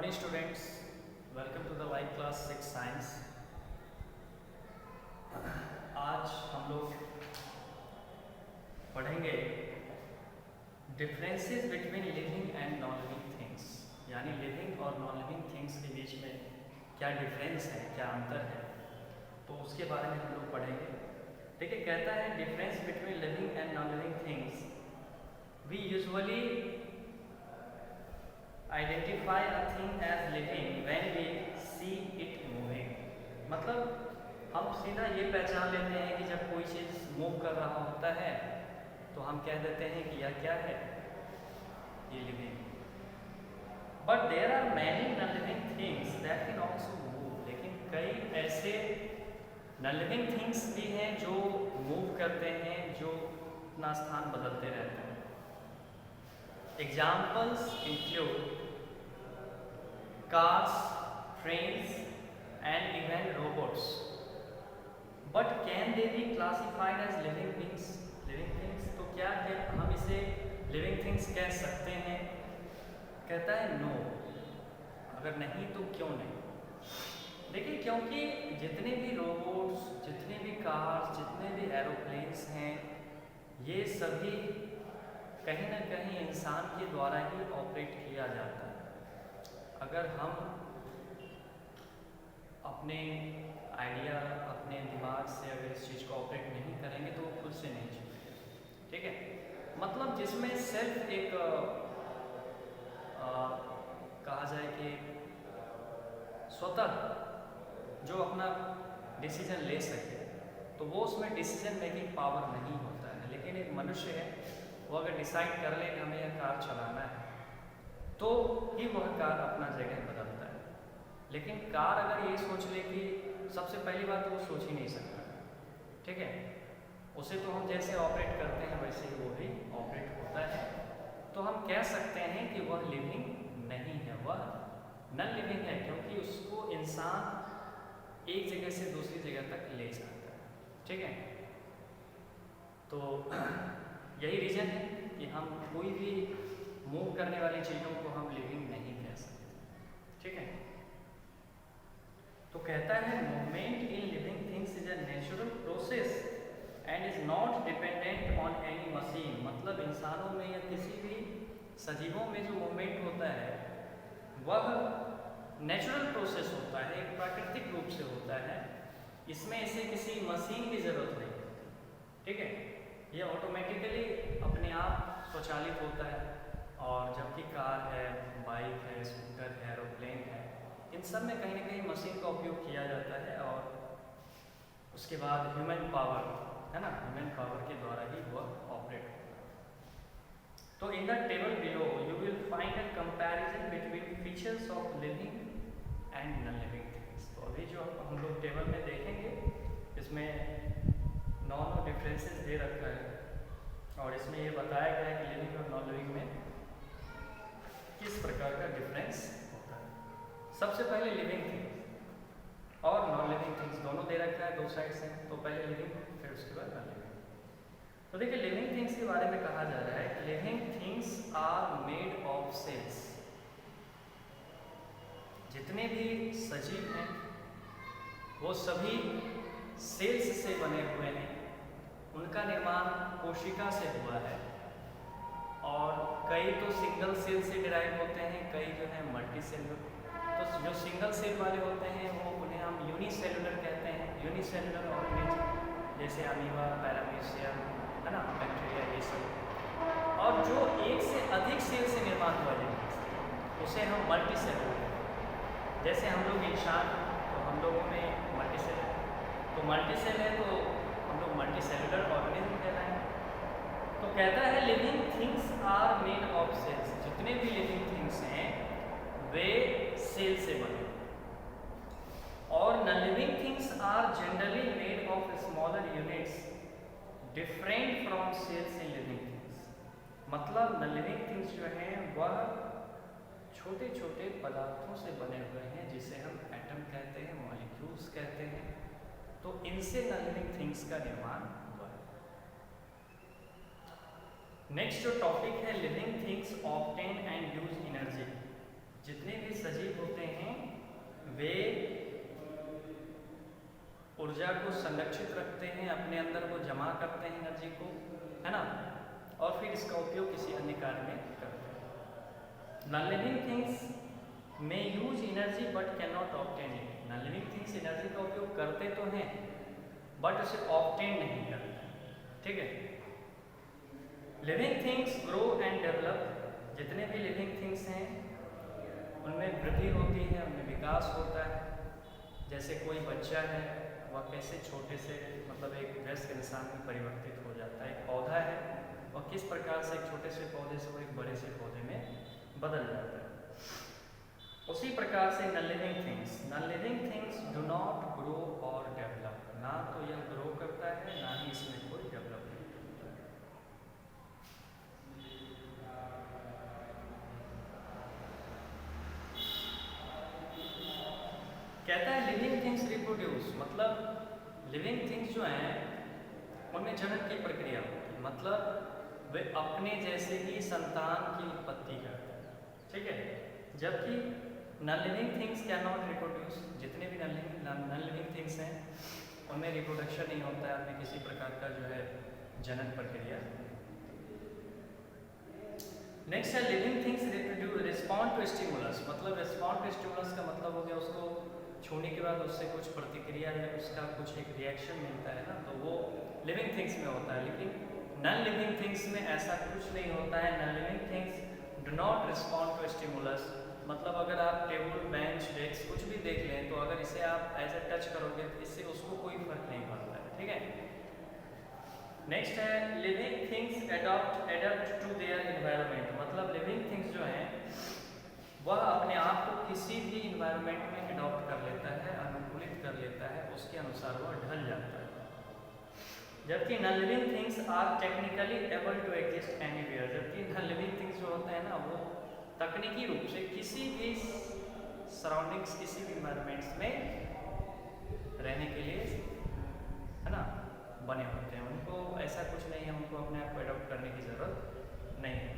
Morning students, welcome to the live class 6 science. आज हम लोग पढ़ेंगे differences between living and non living things, यानी लिविंग और नॉन लिविंग थिंग्स के बीच में क्या डिफरेंस है, क्या अंतर है, तो उसके बारे में हम लोग पढ़ेंगे। देखिए, कहता है difference between living and non living things, we usually identify a thing as living when we see it moving। मतलब हम सीधा ये पहचान लेते हैं कि जब कोई चीज़ मूव कर रहा होता है तो हम कह देते हैं कि यह क्या है, ये living. But there are many non living things that can also move. लेकिन कई ऐसे नॉन लिविंग थिंग्स भी हैं जो मूव करते हैं, जो अपना स्थान बदलते रहते हैं। Examples include cars, trains and even robots, but can they be classified as living things? तो क्या हम इसे living things कह सकते हैं? कहता है नो। अगर नहीं तो क्यों नहीं? देखिए, क्योंकि जितने भी रोबोट्स, जितने भी कार्स, जितने भी एरोप्लेन्स हैं, ये सभी कहीं ना कहीं इंसान के द्वारा ही ऑपरेट किया जाता है। अगर हम अपने आइडिया, अपने दिमाग से अगर इस चीज़ को ऑपरेट नहीं करेंगे तो खुद से नहीं चलेगा। ठीक है, मतलब जिसमें सिर्फ एक कहा जाए कि स्वतः जो अपना डिसीजन ले सके, तो वो उसमें डिसीजन मेकिंग पावर नहीं होता है। लेकिन एक मनुष्य है, वो अगर डिसाइड कर ले कि हमें यह कार चलाना है तो ही वह कार अपना जगह बदलता है। लेकिन कार अगर ये सोच ले कि सबसे पहली बात तो वो सोच ही नहीं सकता। ठीक है, उसे तो हम जैसे ऑपरेट करते हैं वैसे ही वो भी ऑपरेट होता है। तो हम कह सकते हैं कि वह लिविंग नहीं है, वह नॉन लिविंग है, क्योंकि उसको इंसान एक जगह से दूसरी जगह तक ले जाता है। ठीक है, तो यही रीज़न है कि हम कोई भी मूव करने वाली चीज़ों को हम लिविंग नहीं कह सकते। ठीक है, तो कहता है movement in living things is a natural process and is not dependent on any machine. मतलब इंसानों में या किसी भी सजीवों में जो मूवमेंट होता है वह नेचुरल प्रोसेस होता है, एक प्राकृतिक रूप से होता है। इसमें इसे किसी मशीन की ज़रूरत नहीं होती। ठीक है, यह ऑटोमेटिकली अपने आप स्वचालित होता है। और जबकि कार है, बाइक है, स्कूटर है, एरोप्लेन है, इन सब में कहीं ना कहीं मशीन का उपयोग किया जाता है। और उसके बाद ह्यूमन पावर है ना, ह्यूमन पावर के द्वारा ही वह ऑपरेट होता है। तो in the table below you will find a comparison between features of living and non living things. तो अभी जो हम लोग टेबल में देखेंगे, इसमें 9 डिफरेंसेस दे रखा है और इसमें ये बताया गया है कि लिविंग और नॉन लिविंग में किस प्रकार का डिफरेंस होता है। सबसे पहले लिविंग थिंग्स और नॉन लिविंग थिंग्स दोनों दे रखा है, 2 साइड्स हैं। तो पहले लिविंग, फिर उसके बाद नॉन लिविंग। तो देखिए, लिविंग थिंग्स के बारे में कहा जा रहा है कि living things are made of cells. जितने भी सजीव हैं वो सभी सेल्स से बने हुए हैं। उनका निर्माण कोशिका से हुआ है और कई तो सिंगल सेल से डिराइव होते हैं, कई जो है मल्टी सेलुलर। तो जो सिंगल सेल वाले होते हैं वो उन्हें हम यूनिसेलुलर कहते हैं। यूनिसेलुलर ऑर्गेनिज्म जैसे अमीबा, पैरामीशियम है ना, बैक्टीरिया, ये सब। और जो एक से अधिक सेल से निर्माण हुआ है उसे हम मल्टी सेलुलर कहते हैं। जैसे हम लोग इंसान, तो हम लोगों में मल्टी सेल है, तो मल्टी सेल है तो हम लोग मल्टी सेलुलर ऑर्गेनिज्म कहलाएंगे। तो कहता है living things are made of cells. जितने भी लिविंग थिंग्स हैं वे सेल से बने। और non living things are generally made of smaller units different from cells in living things. मतलब नॉन लिविंग थिंग्स जो हैं वह छोटे छोटे पदार्थों से बने हुए हैं, जिसे हम एटम कहते हैं, मॉलिक्यूल्स कहते हैं। तो इनसे नॉन लिविंग थिंग्स का निर्माण हुआ है। नेक्स्ट जो टॉपिक है, living things obtain and use energy. जितने भी सजीव होते हैं वे ऊर्जा को संरक्षित रखते हैं, अपने अंदर को जमा करते हैं एनर्जी को, है ना, और फिर इसका उपयोग किसी अन्य कार्य में करते हैं। नॉन लिविंग थिंग्स में use energy but can not obtain it. Non living things energy का उपयोग करते तो हैं बट उसे ऑब्टेन नहीं करते, ठीक है। Living things grow and develop. जितने भी लिविंग थिंग्स हैं उनमें वृद्धि होती है, उनमें विकास होता है। जैसे कोई बच्चा है, वह कैसे छोटे से मतलब एक वयस्क इंसान में परिवर्तित हो जाता है। एक पौधा है, वह किस प्रकार से एक छोटे से पौधे से वो एक बड़े से पौधे में बदल जाता है। उसी प्रकार से non living things do not grow और डेवलप। ना तो यह ग्रो करता है, ना ही इसमें कोई डेवलपमेंट होता है। कहता है लिविंग थिंग्स रिप्रोड्यूस, मतलब लिविंग थिंग्स जो हैं उनमें जनन की प्रक्रिया होती है, मतलब वे अपने जैसे ही संतान की उत्पत्ति करते हैं, ठीक है। जबकि non living things can not reproduce. जितने भी नॉन लिविंग थिंग्स हैं उनमें रिप्रोडक्शन नहीं होता है, उनमें किसी प्रकार का जो है जनन प्रक्रिया। नेक्स्ट है living things respond to stimulus, मतलब रिस्पॉन्ड टू स्टिमुलस का मतलब हो गया उसको छूने के बाद उससे कुछ प्रतिक्रिया या उसका कुछ एक रिएक्शन मिलता है ना, तो वो लिविंग थिंग्स में होता है। लेकिन नॉन लिविंग थिंग्स में ऐसा कुछ नहीं होता है। Non living things do not respond to stimulus, मतलब अगर आप टेबल बेंच डेस्क कुछ भी देख लें तो अगर इसे आप ऐसे टच करोगे तो इससे उसको कोई फर्क नहीं पड़ता है, ठीक है। नेक्स्ट है living things adapt to their environment, मतलब लिविंग थिंग्स जो हैं वह अपने आप को किसी भी इन्वायरमेंट में एडॉप्ट कर लेता है, अनुकूलित कर लेता है, उसके अनुसार वह ढल जाता है। जबकि non living things are technically able to exist anywhere, जबकि नॉन लिविंग थिंग्स जो होते हैं ना वो तकनीकी रूप से किसी भी सराउंडिंग्स, किसी भी इन्वायरमेंट्स में रहने के लिए, है ना, बने होते हैं। उनको ऐसा कुछ नहीं है, उनको अपने आप को एडॉप्ट करने की ज़रूरत नहीं है।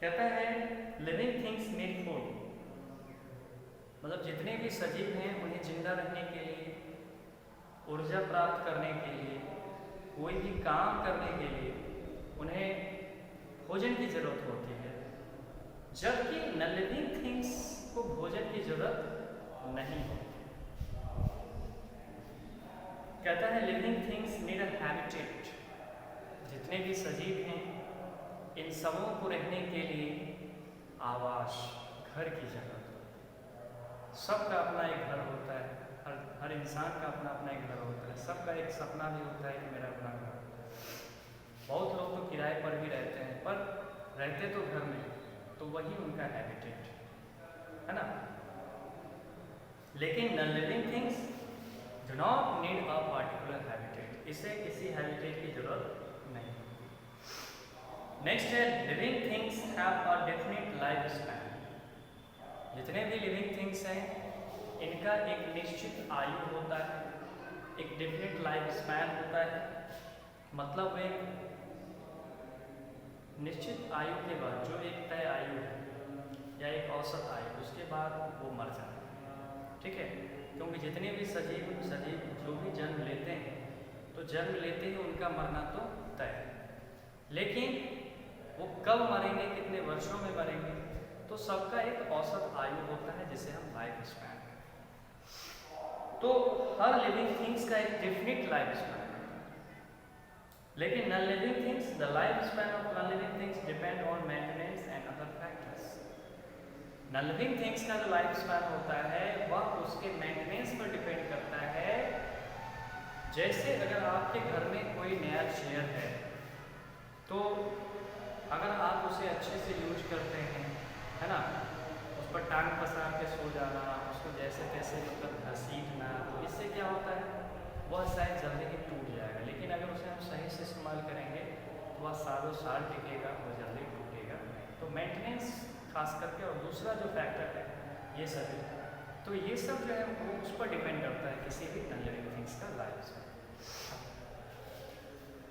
कहता है लिविंग थिंग्स नीड फूड, मतलब जितने भी सजीव हैं उन्हें जिंदा रहने के लिए, ऊर्जा प्राप्त करने के लिए, कोई भी काम करने के लिए उन्हें भोजन की जरूरत होती है। जबकि नॉन लिविंग थिंग्स को भोजन की जरूरत नहीं होती। कहता है living things need a habitat, जितने भी सजीव हैं इन सबों को रहने के लिए आवास, घर की जरूरत होती है। सबका अपना एक घर होता है, हर इंसान का अपना अपना एक घर होता है, सबका एक सपना भी होता है कि मेरा अपना घर। बहुत लोग तो किराए पर भी रहते हैं, पर रहते तो घर में, तो वही उनका हैबिटेट है ना। लेकिन non living things do not need a particular habitat, इसे किसी हैबिटेट की जरूरत नहीं। नेक्स्ट है living things have a definite life span, जितने भी लिविंग थिंग्स हैं इनका एक निश्चित आयु होता है, एक डेफिनिट लाइफ स्पैन होता है, मतलब एक निश्चित आयु के बाद जो एक तय आयु है या एक औसत आयु, उसके बाद वो मर जाता है, ठीक है। क्योंकि जितने भी सजीव जो भी जन्म लेते हैं तो जन्म लेते ही उनका मरना तो तय है, लेकिन वो कब मरेंगे, कितने वर्षों में मरेंगे, तो सबका एक औसत आयु होता है जिसे हम लाइफ स्पैन। तो हर लिविंग थिंग्स का एक डेफिनिट लाइफ स्पैन है, लेकिन non living things, the life span of non living things depend on maintenance and other factors. Non living things का जो लाइफ स्पैन होता है वह उसके मेंटेनेंस पर डिपेंड करता है। जैसे अगर आपके घर में कोई नया चेयर है तो अगर आप उसे अच्छे से यूज करते हैं, है ना, उस पर टांग पसार के सो जाना, उसको जैसे तैसे मतलब घसीटना, तो इससे क्या होता है वह शायद जल्दी ही टूट जाएगा। लेकिन अगर उसे हम सही से इस्तेमाल करेंगे तो वह सालों साल टिकेगा, वह जल्दी टूटेगा नहीं। तो मेंटेनेंस खास करके, और दूसरा जो फैक्टर है ये सभी, तो ये सब जो है वो उस पर डिपेंड करता है किसी भी नॉन लिविंग थिंग्स का लाइफ स्पैन।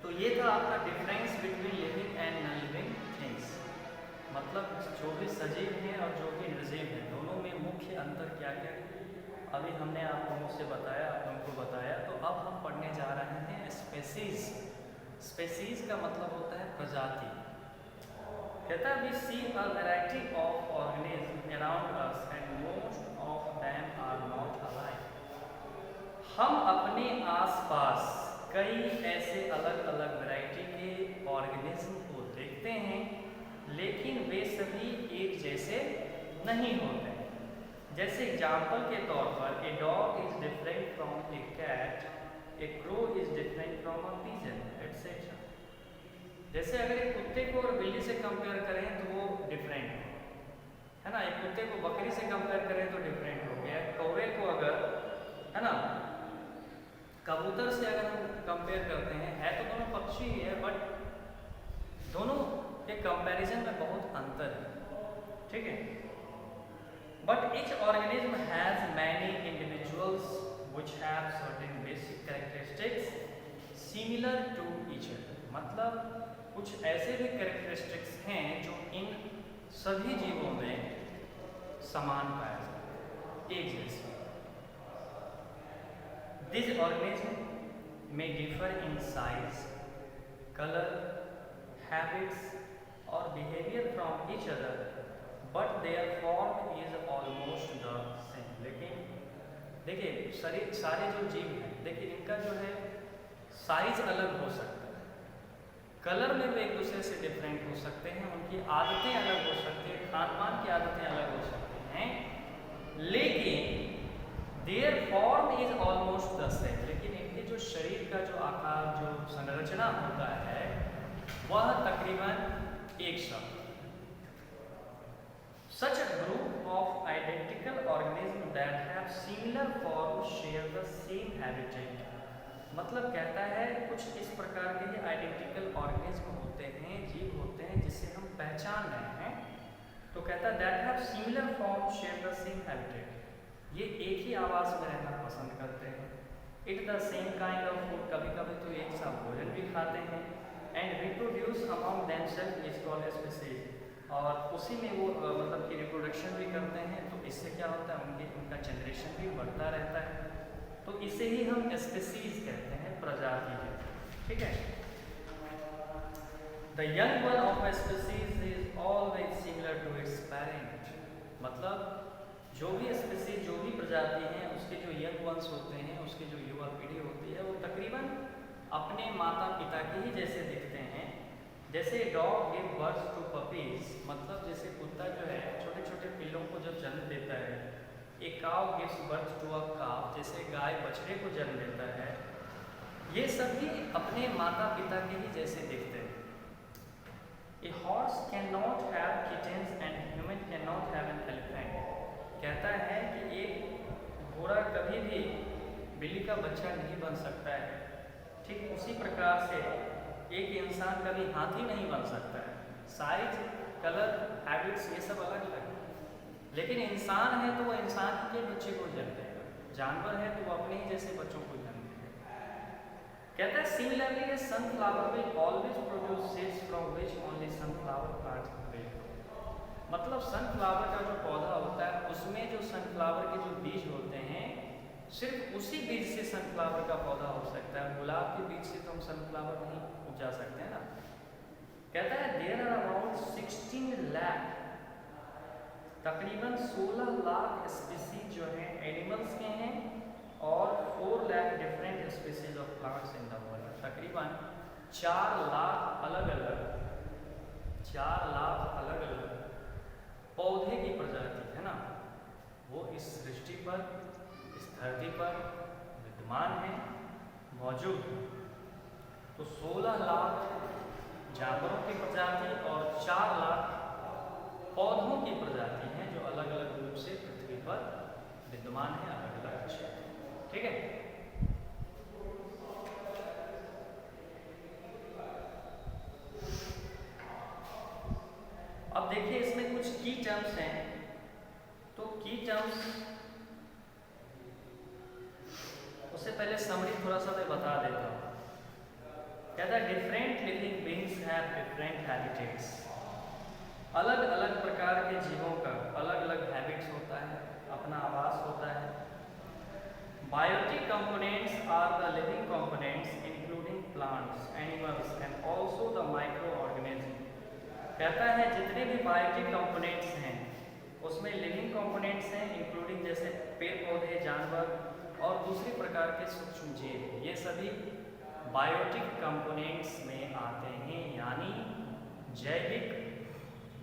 तो ये था आपका difference between living and non living things. मतलब जो भी सजीव हैं और जो भी निर्जीव हैं, दोनों में मुख्य अंतर क्या क्या है अभी हमने आप लोगों से बताया, आप लोगों को बताया। तो अब हम पढ़ने जा रहे हैं स्पेसीज। स्पेसीज का मतलब होता है प्रजाति। कहता है we see a variety of organism around us and most of them are not alive. हम अपने आसपास कई ऐसे अलग अलग वैरायटी के ऑर्गेनिज्म को देखते हैं, लेकिन वे सभी एक जैसे नहीं होते। जैसे एग्जाम्पल के तौर पर a dog is different from a cat, a crow is different from a pigeon, etcetera. जैसे अगर एक कुत्ते को और बिल्ली से कंपेयर करें तो वो डिफरेंट है ना। एक कुत्ते को बकरी से कंपेयर करें तो डिफरेंट हो गया। कौवे को अगर है ना कबूतर से अगर हम कंपेयर करते हैं, है तो दोनों पक्षी ही है, बट दोनों के कंपैरिजन में बहुत अंतर है, ठीक है। But each organism has many individuals which have certain basic characteristics similar to each other। मतलब कुछ ऐसे भी कैरेक्टरिस्टिक्स हैं जो इन सभी जीवों में समान पाए जाते हैं, एक जैसे। These organisms may differ in size, color, habits or behavior from each other, but their form is almost the same। लेकिन देखिए सारे जो जीव हैं, देखिए इनका जो है साइज अलग हो सकता है, कलर में भी एक दूसरे से डिफरेंट हो सकते हैं, उनकी आदतें अलग हो सकती हैं, खान पान की आदतें अलग हो सकती हैं, लेकिन there form is almost the same. लेकिन इनके जो शरीर का जो आकार, जो संरचना होता है, वह तकरीबन एक सा। Such a group of identical organisms that have similar forms share the same habitat। मतलब कहता है कुछ इस प्रकार के ही आइडेंटिकल ऑर्गेनिज्म होते हैं, जीव होते हैं जिसे हम पहचान रहे हैं। तो कहता है that have similar forms share the same habitat। ये एक ही आवास में रहना पसंद करते हैं। Eat the same kind of food, कभी कभी तो एक सा भोजन भी खाते हैं। And reproduce among themselves is called species। और उसी में वो मतलब कि रिप्रोडक्शन भी करते हैं। तो इससे क्या होता है, उनका जनरेशन भी बढ़ता रहता है। तो इसे ही हम स्पीसीज कहते हैं, प्रजाति है, ठीक है। The young one of a species is always similar to its parent. मतलब जो भी स्पीसीज, जो भी प्रजाति हैं, उसके जो यंग वंस होते हैं, उसकी जो युवा पीढ़ी होती है, वो तकरीबन अपने माता पिता के ही जैसे दिखते हैं। जैसे dog give birth to puppies, मतलब जैसे कुत्ता जो है छोटे छोटे पिल्लों को जब जन्म देता है। एक काव गिव्स बर्थ टू अ काव, जैसे गाय बछड़े को जन्म देता है। ये सभी अपने माता पिता के ही जैसे दिखते हैं। A horse can not have kittens and human can not have an elephant. कहता है कि एक घोड़ा कभी भी बिल्ली का बच्चा नहीं बन सकता है, ठीक उसी प्रकार से एक इंसान कभी हाथी नहीं बन सकता है। साइज, कलर, हैबिट्स ये सब अलग अलग है। लेकिन इंसान है तो वो इंसान के बच्चे को जन्म देगा, जानवर है तो वो अपने ही जैसे बच्चों को जन्म देगा। कहता है similarly sunflower will always produce seeds from which only sunflower plants will grow. मतलब सनफ्लावर का जो पौधा होता है, उसमें जो सनफ्लावर के जो बीज होते हैं, सिर्फ उसी बीज से सनफ्लावर का पौधा हो सकता है। गुलाब के बीज से तो हम सनफ्लावर नहीं उपजा सकते हैं ना। कहता है देयर आर अराउंड 16 लाख, तकरीबन 16 लाख स्पीसीज जो हैं एनिमल्स के हैं, और 4 lakh different species of plants in the world. तकरीबन 4 लाख अलग अलग पौधे की प्रजाति है ना, वो इस सृष्टि पर, इस धरती पर विद्यमान है, मौजूद है। तो 16 लाख जानवरों की प्रजाति और 4 लाख पौधों की प्रजाति हैं जो अलग अलग रूप से पृथ्वी पर विद्यमान है, अलग अलग क्षेत्र, ठीक है। अब देखिए इसमें कुछ की टर्म्स हैं। तो की टर्म्स, उससे पहले समरी थोड़ा सा मैं बता देता हूँ। कहता है different living beings have different habitats. अलग अलग प्रकार के जीवों का अलग अलग हैबिट्स होता है, अपना आवास होता है। Biotic components are the living components including plants, animals and also the micro organism. कहता है जितने भी बायोटिक कंपोनेंट्स हैं उसमें लिविंग कंपोनेंट्स हैं इंक्लूडिंग जैसे पेड़ पौधे, जानवर और दूसरी प्रकार के सूक्ष्म जीव, ये सभी बायोटिक कंपोनेंट्स में आते हैं, यानी जैविक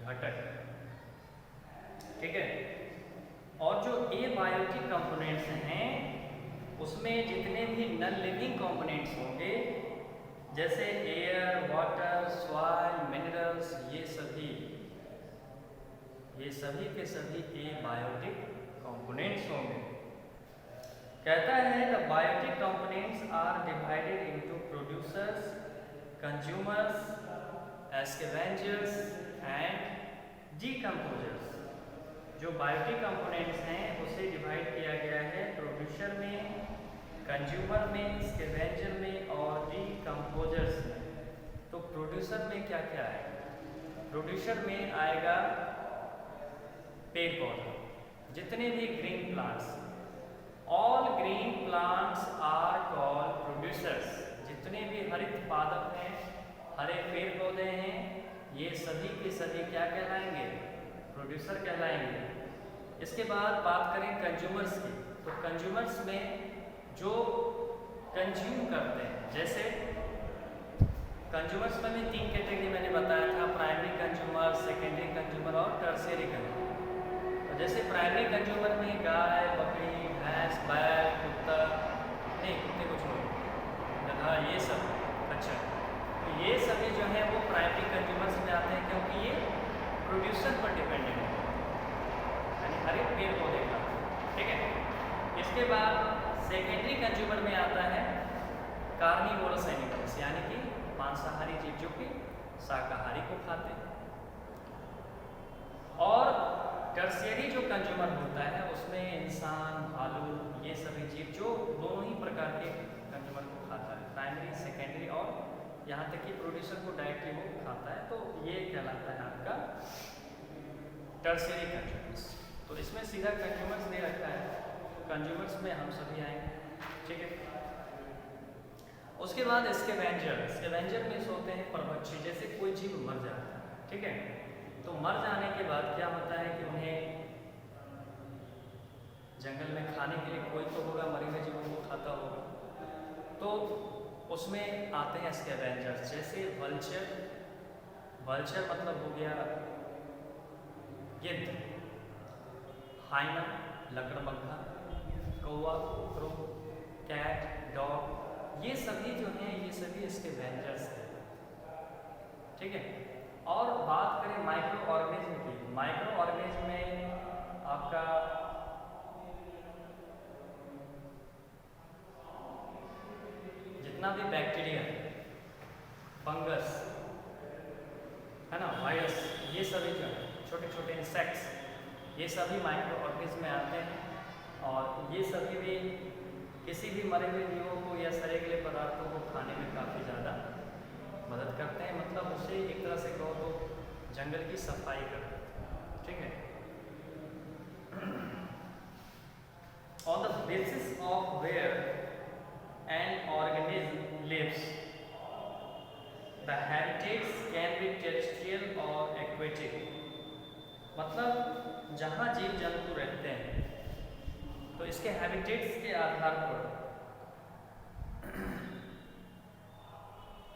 घटक। ठीक है। और जो एबायोटिक कंपोनेंट्स हैं उसमें जितने भी नॉन लिविंग कंपोनेंट्स होंगे जैसे एयर, वाटर, सॉइल, मिनरल्स, ये सभी के सभी एबायोटिक कंपोनेंट्स होंगे। कहता है the biotic components are divided into producers, consumers, scavengers and decomposers. जो बायोटिक कंपोनेंट्स हैं उसे डिवाइड किया गया है प्रोड्यूसर में, कंज्यूमर में, स्कैवेंजर में और डीकम्पोजर्स में। तो प्रोड्यूसर में क्या क्या है? प्रोड्यूसर में आएगा पेड़ पौधे, जितने भी green plants, all green plants are called producers. जितने भी हरित पादप हैं, हरे पेड़ पौधे हैं, ये सभी के सभी क्या कहलाएंगे? प्रोड्यूसर कहलाएंगे। इसके बाद बात करें कंज्यूमर्स की, तो कंज्यूमर्स में जो कंज्यूम करते हैं, जैसे कंज्यूमर्स में भी 3 कैटेगरी मैंने बताया था, प्राइमरी कंज्यूमर, सेकेंडरी कंज्यूमर और टर्शियरी कंज्यूमर। तो जैसे प्राइमरी कंज्यूमर में गाय, बकरी, भैंस, बैल, कुत्ते को छोड़ो, गधा, ये सब। अच्छा, तो ये सभी जो है वो प्राइमरी कंज्यूमर्स में आते हैं क्योंकि ये प्रोड्यूसर पर डिपेंडेंट है, यानी हर एक पेड़ पौधे का। ठीक है। इसके बाद सेकेंडरी कंज्यूमर में आता है कार्निवोरस एनिमल्स, यानी कि मांसाहारी जीव जो कि शाकाहारी को खाते हैं। और टर्शियरी जो कंज्यूमर होता है उसमें इंसान, भालू, ये सभी जीव जो दोनों ही प्रकार के कंज्यूमर को खाता है, प्राइमरी, सेकेंडरी और यहाँ तक कि प्रोड्यूसर को डायरेक्टली वो खाता है। तो ये कहलाता है आपका टर्शियरी कंज्यूमर्स। तो इसमें सीधा कंज्यूमर्स दे रखा है, कंज्यूमर्स में हम सभी आएंगे। ठीक है। उसके बाद स्कैवेंजर में सोते हैं परभक्षी। जैसे कोई जीव मर जाता है, ठीक है, तो मर जाने के बाद क्या होता है कि उन्हें जंगल में खाने के लिए कोई तो होगा, मरे हुए जीवों को खाता होगा, तो उसमें आते हैं स्कैवेंजर्स। जैसे वल्चर मतलब हो गया गिद्ध, हाइना लकड़बग्घा, कौवा, क्रो, कैट, डॉग, ये सभी जो हैं ये सभी स्कैवेंजर्स हैं। ठीक है। और बात करें माइक्रो ऑर्गेनिज्म की, माइक्रो ऑर्गेनिज्म में आपका जितना भी बैक्टीरिया, फंगस है ना, वायरस, ये सभी जो है छोटे छोटे इंसेक्ट्स, ये सभी माइक्रो ऑर्गेनिज्म में आते हैं। और ये सभी भी किसी भी मरे हुए जीवों को या सड़े गले पदार्थों को खाने में काफ़ी ज़्यादा मदद करते हैं। मतलब उसे एक तरह से कहो तो जंगल की सफाई करते हैं। ठीक है। On the basis of where an organism lives, the habitats can be terrestrial or aquatic। मतलब जहाँ जीव जंतु रहते हैं तो इसके हैबिटेट्स के आधार पर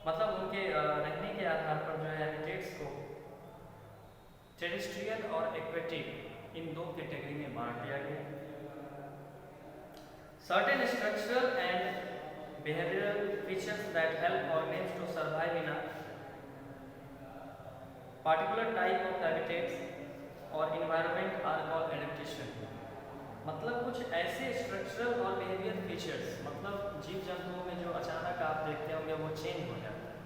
मतलब उनके रहने के आधार पर जो है हैबिटेट्स को टेरेस्ट्रियल और एक्वेटिक इन 2 कैटेगरी में बांट दिया गया। Certain structural and behavioural features that help organism to survive in a particular type of habitats और environment are called adaptation। मतलब कुछ ऐसे स्ट्रक्चरल और बिहेवियर फीचर्स, मतलब जीव जंतुओं में जो अचानक आप देखते होंगे वो चेंज हो जाता है।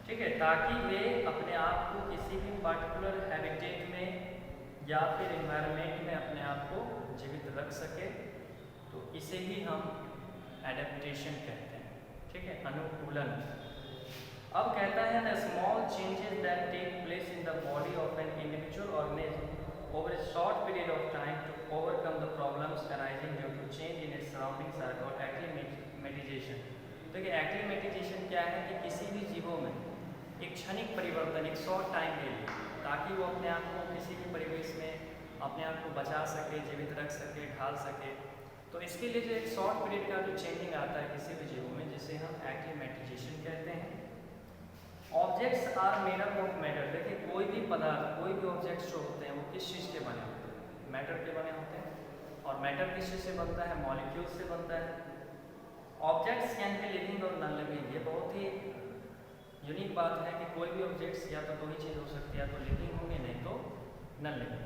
ठीक है। ताकि वे अपने आप को किसी भी पर्टिकुलर हैबिटेट में या फिर एनवायरनमेंट में अपने आप को जीवित रख सके, तो इसे ही हम एडेप्टेशन कहते हैं। ठीक है, अनुकूलन। अब कहता है the small changes that take place in the body of an individual organism over a short period of time to overcome the problems arising due to change in its surroundings are called acclimatisation. देखिए acclimatisation क्या है कि किसी भी जीवों में एक क्षणिक परिवर्तन, एक शॉर्ट टाइम के लिए, ताकि वो अपने आप को किसी भी परिवेश में अपने आप को बचा सके, जीवित रख सके, ढाल सके। तो इसके लिए जो एक शॉर्ट पीरियड का जो चेंजिंग आता है किसी भी जीवों में, जिसे हम एक्लिमेटाइजेशन कहते हैं। Objects are made up of matter. देखिए कोई भी पदार्थ, कोई भी ऑब्जेक्ट्स जो होते हैं वो किस चीज़ के बने होते हैं? मैटर के बने होते हैं। और मैटर किस चीज़ से बनता है? मॉलिक्यूल से बनता है। ऑब्जेक्ट्स कैन बी लिविंग और नॉन लिविंग। ये बहुत ही यूनिक बात है कि कोई भी ऑब्जेक्ट्स या तो दो ही चीज़ हो सकती है, या तो लिविंग होंगे नहीं तो non living.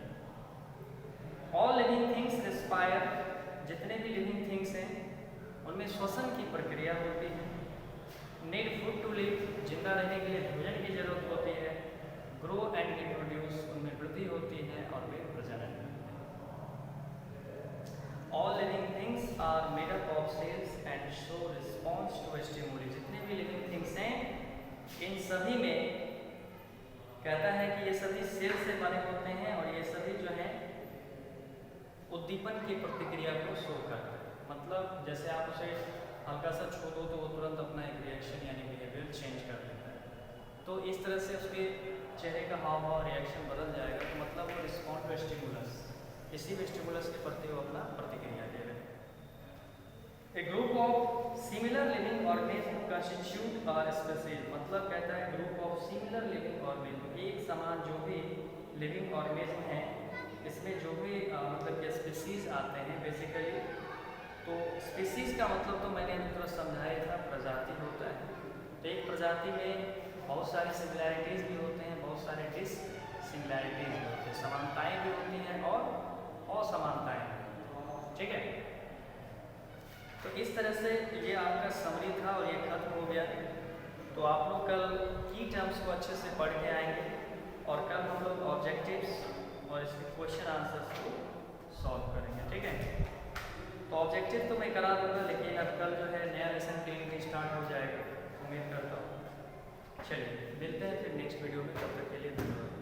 All living things respire. जितने भी लिविंग थिंग्स हैं उनमें श्वसन की प्रक्रिया होती है। Need food to live. जिंदा रहने के लिए भोजन की जरूरत होती है। Grow and reproduce. उनमें वृद्धि होती है और वे प्रजनन करते हैं। All living things are made up of cells and show response to stimuli. जितने भी लिविंग थिंग्स हैं इन सभी में कहता है कि ये सभी सेल से बने होते हैं और ये सभी जो है उद्दीपन की प्रतिक्रिया को शो करते हैं। मतलब जैसे आप उसे हल्का सा छू दो तो वो तुरंत अपना एक रिएक्शन यानी बिहेवियर चेंज कर देता है। तो इस तरह से उसके चेहरे का हाव भाव रिएक्शन बदल जाएगा। तो मतलब वो रिस्पॉन्ड टू स्टिमुलस, किसी भी स्टिमुलस के प्रति वो अपना प्रतिक्रिया दे रहे हैं। A group of similar living organism constitute are species. मतलब कहता है group of similar living organism, एक समान जो भी लिविंग ऑर्गेनिज्म है इसमें जो भी मतलब के स्पीशीज आते हैं बेसिकली। तो स्पीशीज का मतलब तो मैंने अभी थोड़ा समझाया था, प्रजाति होता है। तो एक प्रजाति में बहुत सारी सिमिलैरिटीज़ भी होते हैं, बहुत सारे डिससिमिलैरिटीज़ भी होते हैं, समानताएँ भी होती हैं और असमानताएँ। ठीक है, तो इस तरह से ये आपका समरी था और ये खत्म हो गया। तो आप लोग कल की टर्म्स को अच्छे से पढ़ के आएंगे और कल हम लोग ऑब्जेक्टिव्स और इसके क्वेश्चन आंसर्स को सॉल्व करेंगे। ठीक है, तो ऑब्जेक्टिव तो मैं करा दूँगा, लेकिन अब कल जो है नया लेसन क्लिनिक स्टार्ट हो जाएगा, उम्मीद करता हूँ। चलिए मिलते हैं फिर नेक्स्ट वीडियो में, तब तक के लिए धन्यवाद।